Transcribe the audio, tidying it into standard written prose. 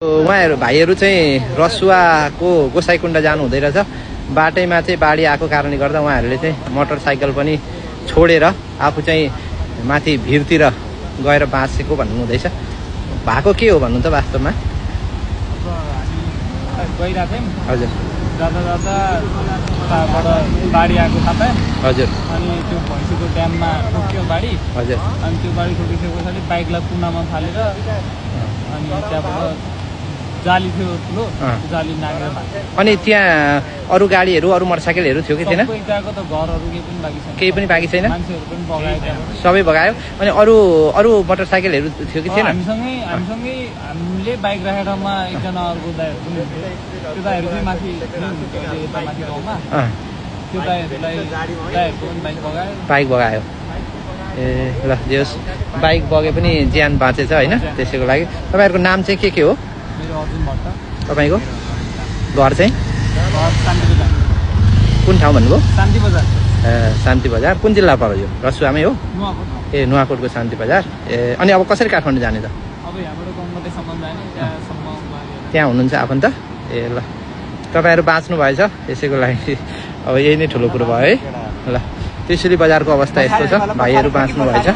उहाँहरू भाइहरू चाहिँ रसुवाको गोसाइकुण्ड जानु हुँदै रहेछ। बाटैमा चाहिँ बाढी आएको कारणले गर्दा उहाँहरूले चाहिँ मोटरसाइकल पनि छोडेर आफू चाहिँ माथि भिरतिर गएर बाँचेको भन्नुहुँदैछ। भएको के हो भन्नु त वास्तवमा? हजुर जाँदा जाँदा उताबाट बाढी आएको थाहा पाएँ। हजुर अनि त्यो भैँसीको ड्याममा ठोक्यो बाढी। हजुर अनि त्यो बाढी ठोकिसके पछाडि बाइकलाई कुनामा फालेर अनि त्यहाँबाट जाली थियो ठुलो, जाली नागेर भाग्यो। अनि त्यहाँ अरू गाडीहरू अरू मोटरसाइकलहरू थियो कि थिएन? सबै त्यहाँको त घरहरू केही पनि बाँकी छैन। मान्छेहरू पनि बगायो त्यहाँबाट। सबै बगायो। अनि अरू मोटरसाइकलहरू थियो कि थिएन? हामीसँगै हामीले बाइक राखेर ठाउँमा एकजना अर्को दाइहरू पनि हुन्थ्यो। त्यो दाइहरू चाहिँ माथि यता माथि गाउँमा त्यो दाइहरूलाई दाइहरूको पनि बाइक बगायो। बाइक बगायो। ए ल जेहोस्, बाइक बगे पनि ज्यान बाँचेछ होइन। त्यसैको लागि तपाईँहरूको नाम चाहिँ के हो? मेरो अर्जुन भट्ट। तपाईँको घर चाहिँ शान्ति बजार। कुन ठाउँ भन्नुभयो? शान्ति बजार। ए शान्ति बजार। कुन जिल्ला पर्यो यो? रसुवामै हो? नुवाकोट। ए नुवाकोटको शान्ति बजार। ए अनि अब कसरी काठमाडौँ जाने त? अब यहाँबाट गङ्गटेसम्म जाने, त्यहाँसम्म त्यहाँ हुनुहुन्छ आफन्त? ए ल तपाईँहरू बाँच्नु भएछ, त्यसैको लागि अब यही नै ठुलो कुरो भयो है। ल त्रिशुली बजारको अवस्था यस्तो छ, भाइहरू बाँच्नु भएछ।